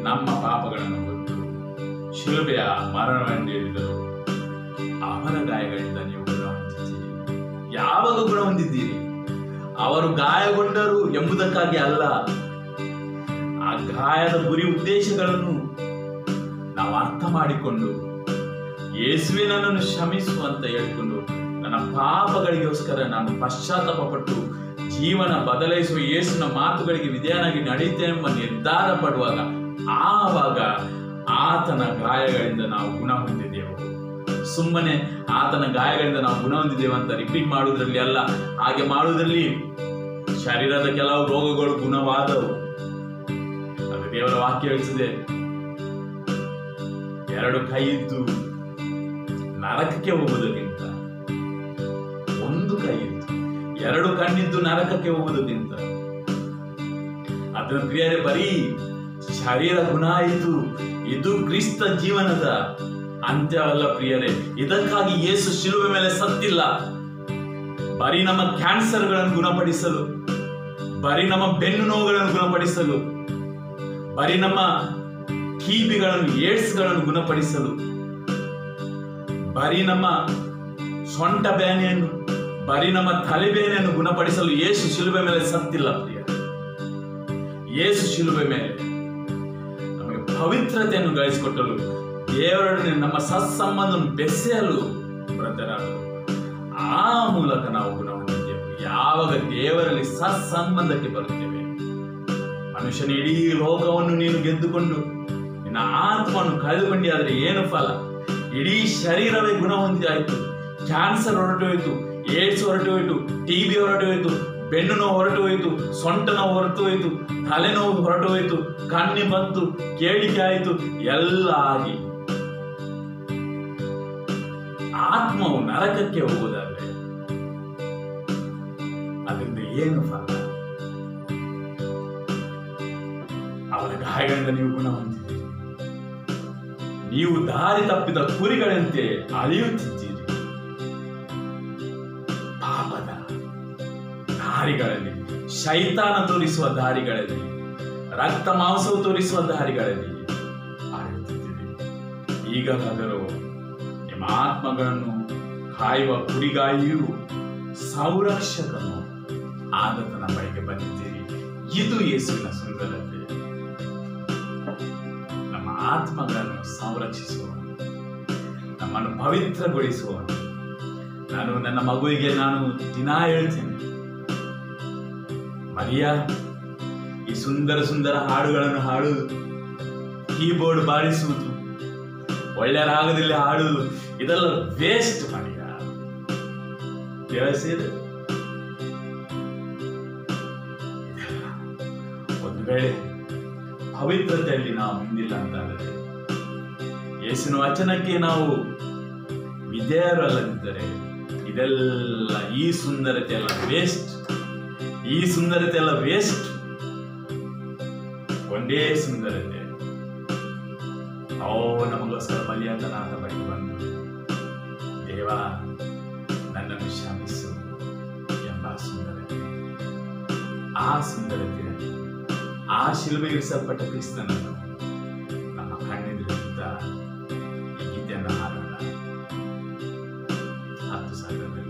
ನಮ್ಮ ಪಾಪಗಳನ್ನು ಹೊತ್ತು ಶಿಲುಬೆಯ ಮರಣವನ್ನೇರಿದರು. ಅವರ ಗಾಯಗಳಿಂದ ನೀವು ಗುಣ ಹೊಂದಿದ್ದೀರಿ. ಯಾವಾಗ ಗುಣ ಹೊಂದಿದ್ದೀರಿ? ಅವರು ಗಾಯಗೊಂಡರು ಎಂಬುದಕ್ಕಾಗಿ ಅಲ್ಲ. ಆ ಗಾಯದ ಗುರಿ ಉದ್ದೇಶಗಳನ್ನು ನಾವು ಅರ್ಥ ಮಾಡಿಕೊಂಡು ಯೇಸುವೆ ನನ್ನನ್ನು ಕ್ಷಮಿಸು ಅಂತ ಹೇಳಿಕೊಂಡು ನನ್ನ ಪಾಪಗಳಿಗೋಸ್ಕರ ನಾನು ಪಶ್ಚಾತ್ತಾಪ ಪಟ್ಟು ಜೀವನ ಬದಲಾಯಿಸುವ ಯೇಸುವಿನ ಮಾತುಗಳಿಗೆ ವಿಧೇಯನಾಗಿ ನಡೆಯುತ್ತೇನೆಂಬ ನಿರ್ಧಾರ ಪಡುವಾಗ ಆವಾಗ ಆತನ ಗಾಯಗಳಿಂದ ನಾವು ಗುಣ ಹೊಂದಿದೆವು. ಸುಮ್ಮನೆ ಆತನ ಗಾಯಗಳಿಂದ ನಾವು ಗುಣ ಹೊಂದಿದ್ದೇವೆ ಅಂತ ರಿಪೀಟ್ ಮಾಡುವುದರಲ್ಲಿ ಅಲ್ಲ. ಹಾಗೆ ಮಾಡುವುದರಲ್ಲಿ ಶರೀರದ ಕೆಲವು ರೋಗಗಳು ಗುಣವಾದವು. ಅದು ದೇವರ ವಾಕ್ಯ ಹೇಳಿಸಿದೆ. 2 ಕೈ ಇದ್ದು ನರಕಕ್ಕೆ ಹೋಗುವುದಕ್ಕಿಂತ 1 ಕೈ ಇದ್ದು 2 ಕಣ್ಣಿದ್ದು ನರಕಕ್ಕೆ ಹೋಗುವುದಕ್ಕಿಂತ, ಅದರ ಪ್ರಿಯರೇ, ಬರೀ ಶರೀರ ಗುಣ ಆಯಿತು, ಇದು ಕ್ರಿಸ್ತ ಜೀವನದ ಅಂತ್ಯವಲ್ಲ ಪ್ರಿಯರೇ. ಇದಕ್ಕಾಗಿ ಯೇಸು ಶಿಲುಬೆ ಮೇಲೆ ಸತ್ತಿಲ್ಲ. ಬರೀ ನಮ್ಮ ಕ್ಯಾನ್ಸರ್ಗಳನ್ನು ಗುಣಪಡಿಸಲು, ಬರೀ ನಮ್ಮ ಬೆನ್ನು ನೋವುಗಳನ್ನು ಗುಣಪಡಿಸಲು, ಬರೀ ನಮ್ಮ ಟಿಬಿಗಳನ್ನು, ಏಡ್ಸ್ಗಳನ್ನು ಗುಣಪಡಿಸಲು, ಬರೀ ನಮ್ಮ ಸೊಂಟ ಬೇನೆಯನ್ನು, ಬರೀ ನಮ್ಮ ತಲೆಬೇನೆಯನ್ನು ಗುಣಪಡಿಸಲು ಯೇಸು ಶಿಲುಬೆ ಮೇಲೆ ಸತ್ತಿಲ್ಲ ಪ್ರಿಯರೇ. ಯೇಸು ಶಿಲುಬೆ ಮೇಲೆ ನಮಗೆ ಪವಿತ್ರತೆಯನ್ನು ಗಳಿಸಿಕೊಟ್ಟಲು, ದೇವರೊಡನೆ ನಮ್ಮ ಸತ್ಸಂಬಂಧವನ್ನು ಬೆಸೆಯಲು ಬ್ರದರಾಗಲು, ಆ ಮೂಲಕ ನಾವು ಗುಣ ಹೊಂದಿದ್ದೇವೆ. ಯಾವಾಗ ದೇವರಲ್ಲಿ ಸತ್ಸಂಬಂಧಕ್ಕೆ ಬರುತ್ತೇವೆ, ಮನುಷ್ಯನ ಇಡೀ ಲೋಕವನ್ನು ನೀನು ಗೆದ್ದುಕೊಂಡು ನಿನ್ನ ಆತ್ಮವನ್ನು ಕಳೆದುಕೊಂಡಿ, ಆದರೆ ಏನು ಫಲ? ಇಡೀ ಶರೀರವೇ ಗುಣ ಹೊಂದಿದಾಯಿತು. ಕ್ಯಾನ್ಸರ್ ಹೊರಟು ಹೋಯಿತು, ಏಡ್ಸ್ ಹೊರಟು ಹೋಯಿತು, ಟಿಬಿ ಹೊರಟು ಹೋಯಿತು, ಬೆನ್ನು ನೋವು ಹೊರಟು ಹೋಯಿತು, ಸೊಂಟ ನೋವು ಹೊರಟು ಹೋಯಿತು, ತಲೆನೋವು ಹೊರಟು ಹೋಯಿತು, ಕಣ್ಣಿ ಬಂತು, ಕೇಳಿಕೆ ಆಯಿತು, ಎಲ್ಲ ಆಗಿ ಆತ್ಮವು ನರಕಕ್ಕೆ ಹೋಗುವುದಾದ್ರೆ ಅದರಿಂದ ಏನು ಫಲ? ಅವರ ಗಾಯಗಳಿಂದ ನೀವು ಗುಣ ಹೊಂದಿದ್ದೀರಿ. ನೀವು ದಾರಿ ತಪ್ಪಿದ ಕುರಿಗಳಂತೆ ಅಳೆಯುತ್ತಿದ್ದೀರಿ. ಪಾಪದ ದಾರಿಗಳಲ್ಲಿ, ಶೈತಾನ ತೋರಿಸುವ ದಾರಿಗಳಲ್ಲಿ, ರಕ್ತ ಮಾಂಸವು ತೋರಿಸುವ ದಾರಿಗಳಲ್ಲಿ ಅಳೆಯುತ್ತಿದ್ದೀರಿ. ಈಗಲಾದರೂ ನಿಮ್ಮ ಆತ್ಮಗಳನ್ನು ಕಾಯುವ ಕುರಿಗಾಯಿಯೂ ಸಂರಕ್ಷಕನು ಆದತನ ಬಳಿಗೆ ಬಂದಿದ್ದೀರಿ. ಇದು ಯೇಸುವಿನ ಸುಂದರತೆ. ನಮ್ಮ ಆತ್ಮಗಳನ್ನು ಸಂರಕ್ಷಿಸುವನು, ನಮ್ಮನ್ನು ಪವಿತ್ರಗೊಳಿಸುವನು. ನಾನು ನನ್ನ ಮಗುವಿಗೆ ದಿನ ಹೇಳ್ತೇನೆ, ಮರಿಯಾ, ಈ ಸುಂದರ ಸುಂದರ ಹಾಡುಗಳನ್ನು ಹಾಡುವುದು, ಕೀಬೋರ್ಡ್ ಬಾರಿಸುವುದು, ಒಳ್ಳೆ ರಾಗದಲ್ಲಿ ಹಾಡುವುದು, ಇದೆಲ್ಲ ವೇಸ್ಟ್ ಮರಿಯಾ. ಕೇಳಿಸಿದೆ? ಒಂದು ವೇಳೆ ಪವಿತ್ರತೆಯಲ್ಲಿ ನಾವು ಹಿಂದಿಲ್ಲ ಅಂತಾದರೆ, ಯೇಸುವಿನ ವಚನಕ್ಕೆ ನಾವು ವಿಧೇಯರಲ್ಲದಿದ್ದರೆ, ಇದೆಲ್ಲ ಈ ಸುಂದರತೆ ಎಲ್ಲ ವೇಸ್ಟ್. ಈ ಸುಂದರತೆ ಎಲ್ಲ ವೇಸ್ಟ್. ಒಂದೇ ಸುಂದರತೆ, ನಮಗೋಸ್ಕರ ಬಲಿಯಾದನಾದ ಬಳಿ ಬಂದು, ದೇವ ನನ್ನನ್ನು ಕ್ಷಮಿಸು ಎಂಬ ಸುಂದರತೆ. ಆ ಸುಂದರತೆ, ಆ ಶಿಲುಬೆಗಿರಿಸಲ್ಪಟ್ಟ ಕ್ರಿಸ್ತನನ್ನು ನಮ್ಮ ಕಣ್ಣೆದುರಿಗಿದ್ದ ಈ ಗೀತೆಯನ್ನು ಹಾಡೋಣ. 10 ಸಾವಿರದಲ್ಲಿ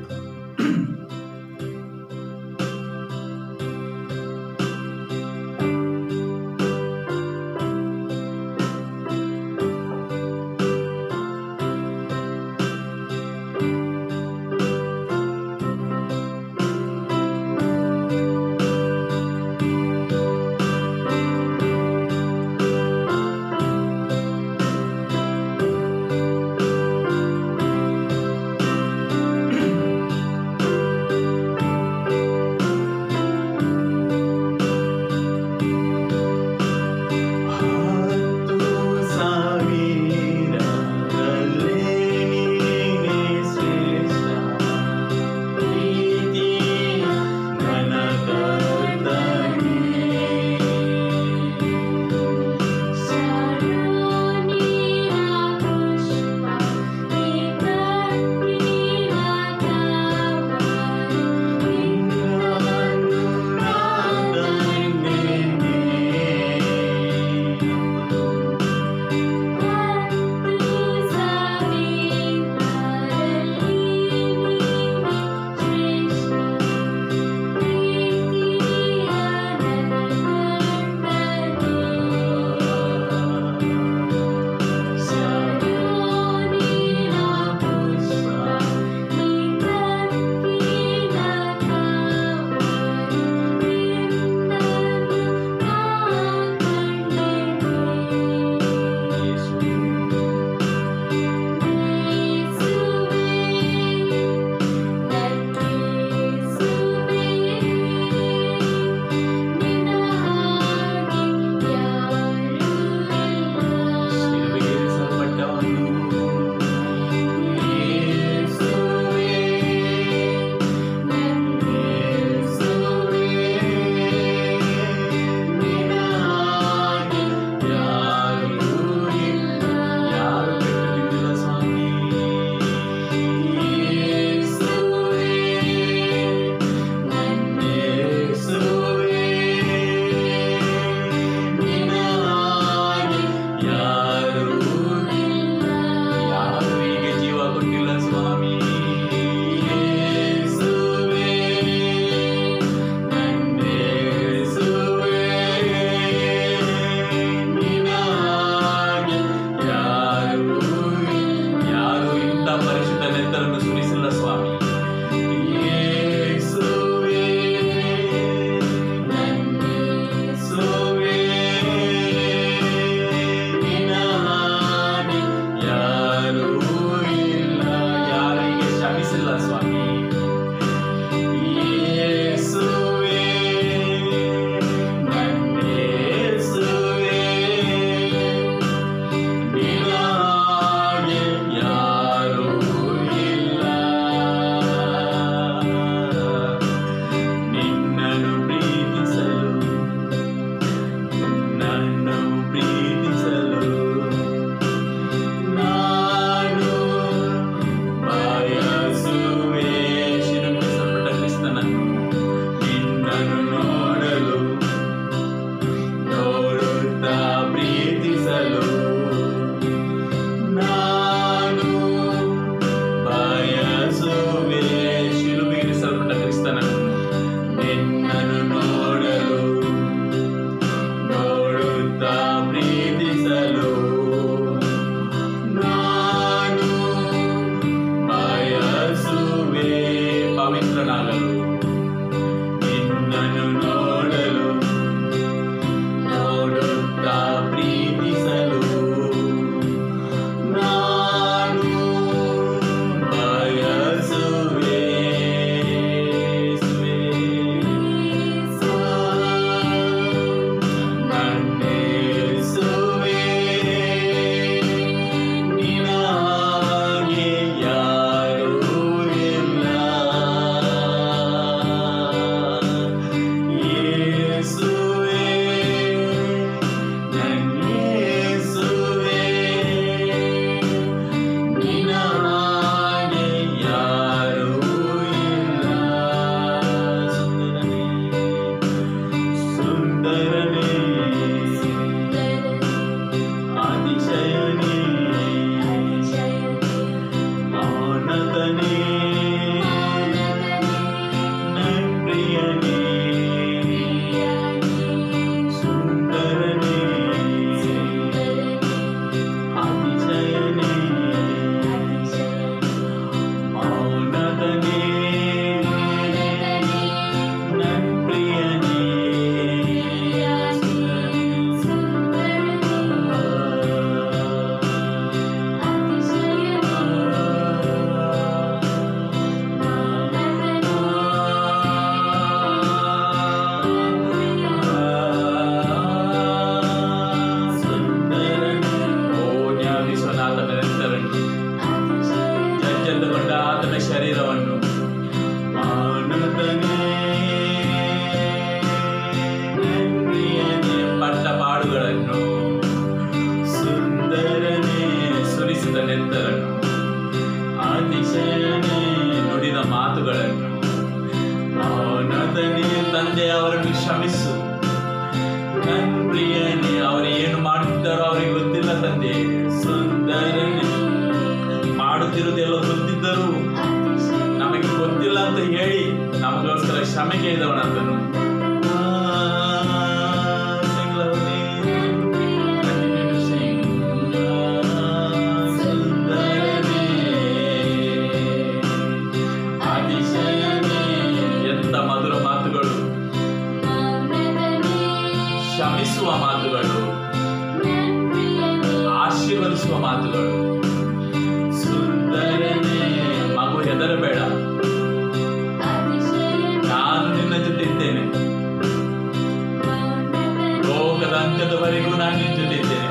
ಅಂತ್ಯದವರೆಗೂ ನಾನು ನಿನ್ನ ಜೊತೆ ಇದ್ದೇನೆ.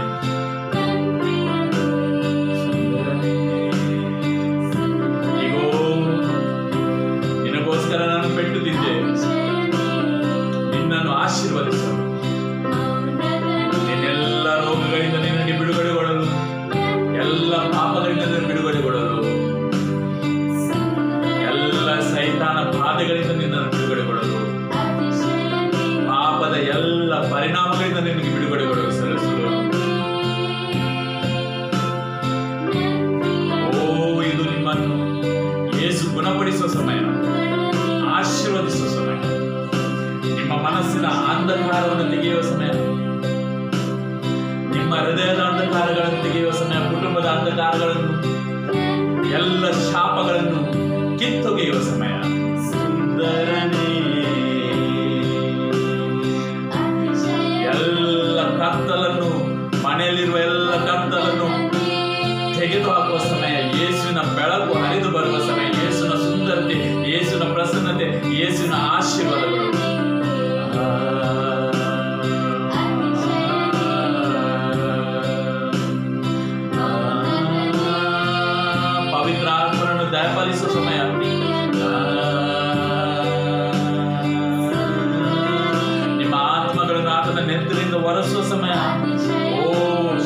ಈಗೋ ನಿನಗೋಸ್ಕರ ನಾನು ಪೆಟ್ಟು ತಿಂದೆ, ನಿನ್ನನ್ನು ಆಶೀರ್ವದಿಸು. ನಿನ್ನೆಲ್ಲ ರೋಗಗಳಿಂದ ನಿನ್ನನ್ನು ಬಿಡುಗಡೆಗೊಳ್ಳಲು, ಎಲ್ಲ ಪಾಪಗಳಿಂದ ನಿನ್ನನ್ನು ಬಿಡುಗಡೆಗೊಳ್ಳಲು, ಎಲ್ಲ ಸೈತಾನ ಬಾಧೆಗಳಿಂದ ನಿನ್ನನ್ನು ಬಿಡುಗಡೆಗೊಳ್ಳಲು, ಪಾಪದ ಎಲ್ಲ ಪರಿಣಾಮಗಳಿಂದ ನಿನಗೆ ಬಿಡುಗಡೆಗೊಳ್ಳಲು ಸಲ್ಲಿಸಲು. ಇದು ನಿಮ್ಮನ್ನು ಯೇಸು ಗುಣಪಡಿಸುವ ಸಮಯ, ಆಶೀರ್ವದಿಸುವ ಸಮಯ, ನಿಮ್ಮ ಮನಸ್ಸಿನ ಅಂಧಕಾರವನ್ನು ತೆಗೆಯುವ ಸಮಯ, ನಿಮ್ಮ ಹೃದಯದ ಅಂಧಕಾರಗಳನ್ನು ತೆಗೆಯುವ ಸಮಯ, ಕುಟುಂಬದ ಅಂಧಕಾರಗಳನ್ನು, ಎಲ್ಲ ಶಾಪಗಳನ್ನು ಕಿತ್ತೊಗೆಯುವ ಸಮಯ. ಸುಂದರನೇ, ಎಲ್ಲ ಕತ್ತಲನ್ನು, ಮನೆಯಲ್ಲಿರುವ ಎಲ್ಲ ಕತ್ತಲನ್ನು ತೆಗೆದುಹಾಕುವ ಸಮಯ, ಯೇಸುವಿನ ಬೆಳಕು ಹರಿದು ಬರುವ ಸಮಯ, ಯೇಸುವಿನ ಸುಂದರತೆ, ಯೇಸುವಿನ ಪ್ರಸನ್ನತೆ, ಯೇಸುವಿನ ಆಶೀರ್ವಾದಗಳು. ಪವಿತ್ರ ಆತ್ಮರನ್ನು ದಯಪಾಲಿಸುವ ಸಮಯ, ನಿಮ್ಮ ಆತ್ಮಗಳನ್ನು ಆತನ ನೆತ್ತರಿಂದ ಒರೆಸುವ ಸಮಯ.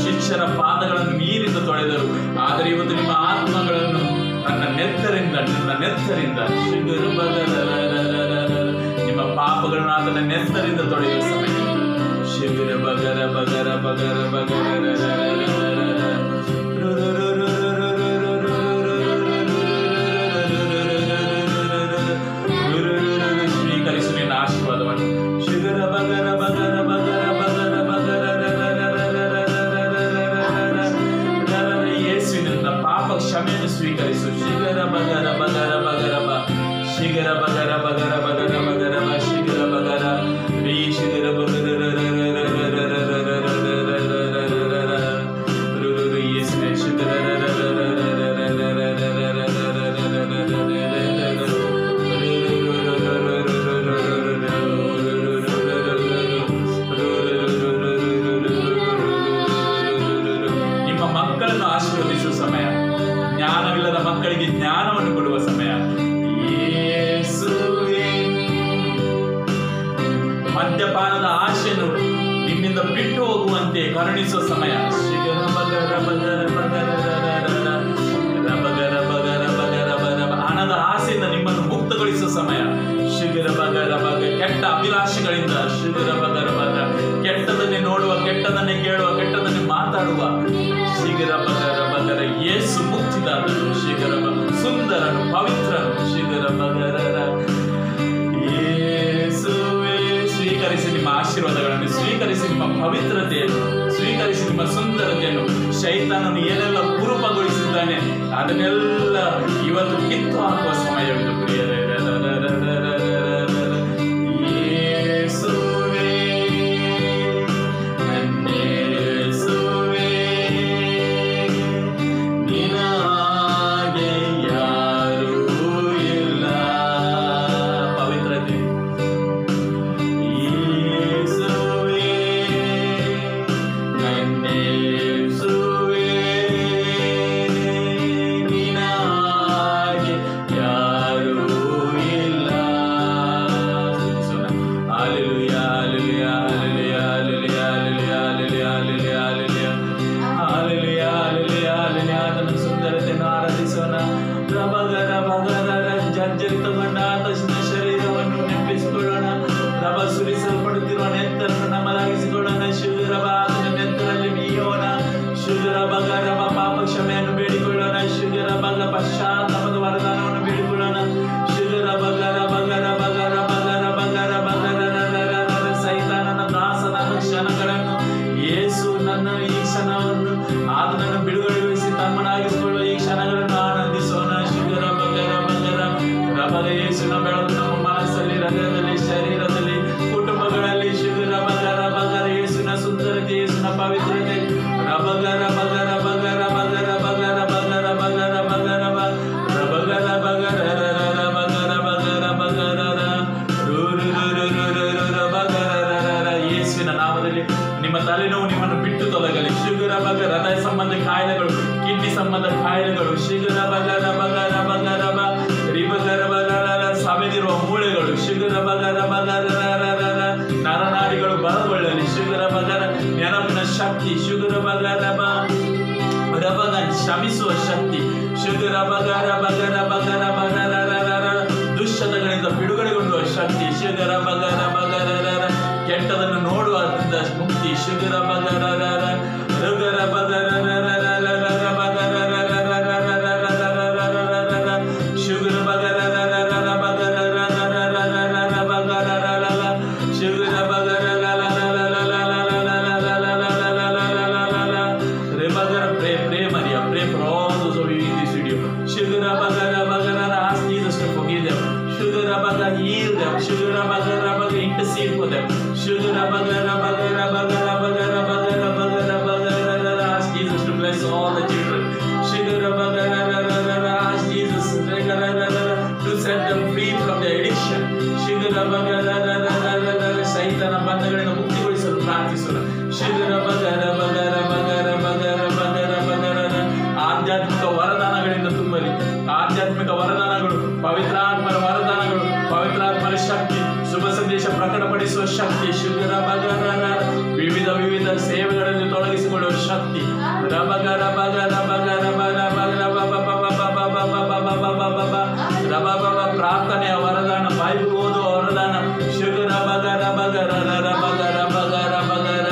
ಶಿಷ್ಯರ ಪಾದಗಳನ್ನು ನೀರಿಂದ ತೊಳೆದರು, ಆದರೆ ಇವತ್ತು ನಿಮ್ಮ ಆತ್ಮಗಳನ್ನು ನನ್ನ ನೆತ್ತರಿಂದ ನಿಮ್ಮ ಪಾಪಗಳನ್ನು ಆತನ ನೆತ್ತರಿಂದ ತೊಳೆಯುವ ಸಮಯ. ಶಿಬಿರ ಬಗರ ಬಗರ ಬಗರ ಬಗರ ಸ್ವೀಕರಿಸು ನಿನ್ನ ಆಶೀರ್ವಾದವನ್ನು. ಶಿಬಿರ ಬಗರ ಬಗರ ಬಗರ ಬಗರ ಬಗರ ಯೇಸುವಿನ ಪಾಪ ಕ್ಷಮೆಯನ್ನು ಸ್ವೀಕರಿಸು. ಶಿಗರ ಬಗರ ಬಗರ ಬಗರ ಬ ಶಿಗರ ಬಗರ ಬಗರ ಬಗರ ಬಗರ ಬ ಶಿಗರ ಬಗರ ರೀ ಶಿಗರ ಬಗರ ಯೇಸುವೆ ಶಿಗರ ನಿಮ್ಮ ಮಕ್ಕಳನ್ನು ಆಶೀರ್ವದಿಸುವ ಸಮಯ, ಜ್ಞಾನವಿಲ್ಲದ ಮಕ್ಕಳಿಗೆ ಜ್ಞಾನವನ್ನು ಕೊಡುವ ಸಮಯ. ಮದ್ಯಪಾನದ ಆಶೆಯನ್ನು ನಿಮ್ಮಿಂದ ಬಿಟ್ಟು ಹೋಗುವಂತೆ ಕರುಣಿಸುವ ಸಮಯ. ಹಣದ ಆಸೆಯಿಂದ ನಿಮ್ಮನ್ನು ಮುಕ್ತಗೊಳಿಸುವ ಸಮಯ. ಶಿಗರ ಬಗರ ಬಗ ಕೆಟ್ಟ ಅಭಿಲಾಷೆಗಳಿಂದ ಶಿಗರ ಬಗರ ಬಗ ಕೆಟ್ಟದನ್ನೇ ನೋಡುವ, ಕೆಟ್ಟದನ್ನೇ ಕೇಳುವ, ಕೆಟ್ಟದನ್ನೇ ಮಾತಾಡುವ. ಶಿಗರ ಬಗರ ಬಗರ ಯೇಸು ಮುಕ್ತಿದಾತನು, ಶಿಗರ ಸುಂದರನು, ಪವಿತ್ರನು. ಶಿಗರ ಬಗರ ಯೇಸುವೇ ಸ್ವೀಕರಿಸಿ ನಿಮ್ಮ ಆಶೀರ್ವಾದಗಳನ್ನು, ಸ್ವೀಕರಿಸಿ ನಿಮ್ಮ ಪವಿತ್ರತೆಯನ್ನು, ಸ್ವೀಕರಿಸಿ ನಿಮ್ಮ ಸುಂದರತೆಯನ್ನು. ಶೈತಾನನು ಏನೆಲ್ಲ ಕುರುಪಗೊಳಿಸಿದ್ದಾನೆ ಅದನ್ನೆಲ್ಲ ಇವತ್ತು ಕಿತ್ತು ಹಾಕುವ ಸಮಯವಿದು ಪ್ರಿಯರೇ. ಜರ್ಜರಿತಗೊಂಡ ಆತನ ಶರೀರವನ್ನು ನೆನಪಿಸಿಕೊಳ್ಳೋಣ. ರಭ ಸುರಿಸಲ್ಪಡುತ್ತಿರುವ ನೆತ್ತರನ್ನು ನಮ್ಮದಾಗಿಸಿಕೊಳ್ಳೋಣ. ಶಿವರಭ ಆತನ ನೆತ್ತರಲ್ಲಿ ಮೀಯೋಣ. ಶಿವರಭ ಗರಭ ಪಾಪ ಕ್ಷಮೆಯನ್ನು ಬೇಡಿಕೊಳ್ಳೋಣ. ಶಿವರಭ ಪಶ್ಚಾತ್ತಾಪದ ವರದಾನವನ್ನು ಬೇಡಿಕೊಳ್ಳೋಣ. ಶಿವರಭ ಗರಭ ಗರಭ ಗರಭ ಗರಭ ಗರಭ ಗರ ಸೈತಾನನ ದಾಸನಾದ ಕ್ಷಣಗಳನ್ನು ಯೇಸು ನನ್ನ ಈ ಕ್ಷಣವನ್ನು ಆತನನ್ನು ಬಿಡುಗಡೆಗೊಳಿಸಿ ತಮ್ಮನಾಗಿಸಿಕೊಳ್ಳುವ ಈ ಕ್ಷಣಗಳನ್ನು ಆನಂದಿಸೋಣ. ಶಿವರಭ ಗರಭ ರಭದ ಯೇಸುವಿನ ಬೆಳಕು ನಮ್ಮ ಮನಸ್ಸಲ್ಲಿ, ಹೃದಯದಲ್ಲಿ, ಶರೀರದಲ್ಲಿ, ಕುಟುಂಬಗಳಲ್ಲಿ. ಶಿವರಭ ಗರಭ ಗರ ಯೇಸುವಿನ ಸುಂದರತೆ, ಯೇಸುವಿನ ಪವಿತ್ರತೆ. ರಭ ಗರಭ ಗರಭ ಗರಭ ಗರಭ ಗರಭ ಗರಭ ಗರಭ ಗರಭ ರಭ ಗರಭ ಗರ ರಭ ಗರಭ ಗರಭ ಗರ ಯೇಸುವಿನ ನಾಮದಲ್ಲಿ ನಿಮ್ಮ ತಲೆ ತಲೆನೋವು ನಿಮ್ಮನ್ನು ಬಿಟ್ಟು ತೊಲಗಲಿ. ಶುಗರ ಬಗ ಹೃದಯ ಸಂಬಂಧ ಕಾಯಿಲೆಗಳು, ಕಿಡ್ನಿ ಸಂಬಂಧ ಕಾಯಿಲೆಗಳು, ಶುಗರ ಬಗ ರಬಗ ರಬಗ ರಬ ರಿಬಗರ ಬಗ ಸವೆದಿರುವ ಮೂಳೆಗಳು, ಶುಗರ ಬಗ ರಬಗ ನರನಾಡಿಗಳು ಬಲಗೊಳ್ಳಲಿ. ಶುಗರ ಬಗರ ನೆನಪಿನ ಶಕ್ತಿ, ಶುಗರ ಬಗ ರಬ ರಬಗ ಶಮಿಸುವ ಶಕ್ತಿ, ಶುಗರ ಬಗರ ಬಗರ ಬಗರ ಬಗರ ದುಶ್ಚಟಗಳಿಂದ ಬಿಡುಗಡೆಗೊಳ್ಳುವ ಶಕ್ತಿ, ಶುಗರ ಬಗರ ಬಗರ ಕೆಟ್ಟದನ್ನು ನೋಡುವುದರಿಂದ ಮುಕ್ತಿ, sugar ಬಗರ ರುಗರ ಬಗರ sugar ಬಗರ intercede for them. Ask Jesus to bless all the children. Ask Jesus to set them free from their addiction. ಸೈತನ ಬಂಧಗಳಿಂದ ಮುಕ್ತಿಗೊಳಿಸಲು ಪ್ರಾರ್ಥಿಸೋಣ. ಆಧ್ಯಾತ್ಮಿಕ ವರದಾನಗಳಿಂದ ತುಂಬಲಿ. ಆಧ್ಯಾತ್ಮಿಕ ವರದಾನಗಳು, ಪವಿತ್ರಾತ್ಮರ ವರದಾನಗಳು, ಪವಿತ್ರಾತ್ಮರ ಶಕ್ತಿ, ಶುಭ ಸಂದೇಶ ಪ್ರಕಟಪಡಿಸುವ ಶಕ್ತಿ, ಶುಗರ ಬಗರ ವಿವಿಧ ವಿವಿಧ ಸೇವೆಗಳಲ್ಲಿ ತೊಡಗಿಸಿಕೊಳ್ಳುವ ಶಕ್ತಿ, ರಬಗರ ಬಗರ ಬಗರ ರಬ ಪ್ರಾರ್ಥನೆಯ ವರದಾನ, ಬೈಬಲ್ ಓದುವ ವರದಾನ, ಶುಗರ ಬಗರ ಬಗರ ಬಗರ ಬಗರ ಬಗರ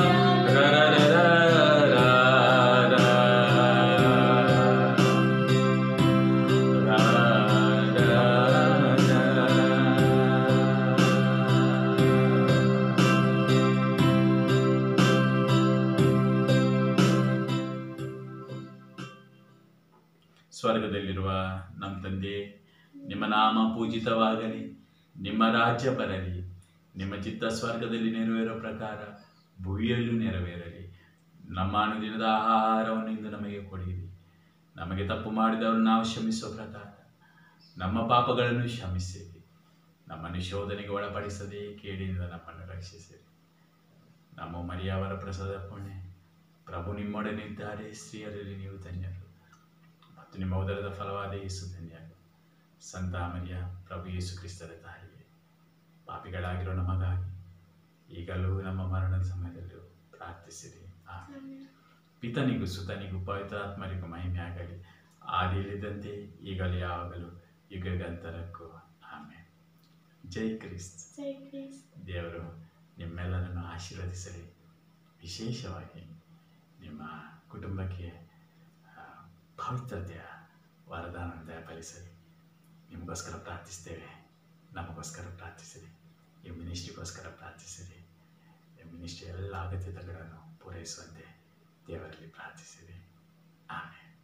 ಸ್ವರ್ಗದಲ್ಲಿರುವ ನಮ್ಮ ತಂದೆ, ನಿಮ್ಮ ನಾಮ ಪೂಜಿತವಾಗಲಿ, ನಿಮ್ಮ ರಾಜ್ಯ ಬರಲಿ, ನಿಮ್ಮ ಚಿತ್ತ ಸ್ವರ್ಗದಲ್ಲಿ ನೆರವೇರೋ ಪ್ರಕಾರ ಭೂಮಿಯಲ್ಲೂ ನೆರವೇರಲಿ. ನಮ್ಮ ಅನುದಿನದ ಆಹಾರವನ್ನು ಇಂದು ನಮಗೆ ಕೊಡಿರಿ. ನಮಗೆ ತಪ್ಪು ಮಾಡಿದವರು ನಾವು ಕ್ಷಮಿಸುವ ಪ್ರಕಾರ ನಮ್ಮ ಪಾಪಗಳನ್ನು ಕ್ಷಮಿಸಿರಿ. ನಮ್ಮನ್ನು ಶೋಧನೆಗೆ ಒಳಪಡಿಸದೆ ಕೇಡಿನಿಂದ ನಮ್ಮನ್ನು ರಕ್ಷಿಸಿರಿ. ನಮ್ಮ ಮರಿಯವರ ಪ್ರಸಾದ ಪುಣ್ಯ. ಪ್ರಭು ನಿಮ್ಮೊಡನೆ ಇದ್ದಾರೆ, ಸ್ತ್ರೀಯರಲ್ಲಿ ನೀವು ಧನ್ಯರು, ಮತ್ತು ನಿಮ್ಮ ಉದರದ ಫಲವಾದ ಯೇಸು ಧನ್ಯರು. ಸಂತ ಮರಿಯ, ಪ್ರಭು ಯೇಸು ಕ್ರಿಸ್ತರ ತಾಯಿಯೇ, ಪಾಪಿಗಳಾಗಿರೋ ನಮಗಾಗಿ ಈಗಲೂ ನಮ್ಮ ಮರಣದ ಸಮಯದಲ್ಲೂ ಪ್ರಾರ್ಥಿಸಿರಿ. ಪಿತನಿಗೂ ಸುತನಿಗೂ ಪವಿತ್ರಾತ್ಮರಿಗೂ ಮಹಿಮೆ ಆಗಲಿ, ಆದಿಯಲ್ಲಿದ್ದಂತೆ ಈಗಲೂ ಯಾವಾಗಲೂ ಯುಗಗಂತರಕ್ಕೂ ಆಮೇಲೆ. ಜೈ ಕ್ರಿಸ್ತ. ದೇವರು ನಿಮ್ಮೆಲ್ಲರನ್ನು ಆಶೀರ್ವದಿಸಲಿ. ವಿಶೇಷವಾಗಿ ನಿಮ್ಮ ಕುಟುಂಬಕ್ಕೆ ಪವಿತ್ರತೆಯ ವರದಾನ ದಯಪಾಲಿಸಲಿ. ನಿಮಗೋಸ್ಕರ ಪ್ರಾರ್ಥಿಸ್ತೇವೆ, ನಮಗೋಸ್ಕರ ಪ್ರಾರ್ಥಿಸಿರಿ, ಈ ಮಿನಿಸ್ಟ್ರಿಗೋಸ್ಕರ ಪ್ರಾರ್ಥಿಸಿರಿ. ಈ ಮಿನಿಸ್ಟ್ರಿ ಎಲ್ಲ ಅಗತ್ಯತೆಗಳನ್ನು ಪೂರೈಸುವಂತೆ ದೇವರಲ್ಲಿ ಪ್ರಾರ್ಥಿಸಿರಿ. ಆಮೇಲೆ.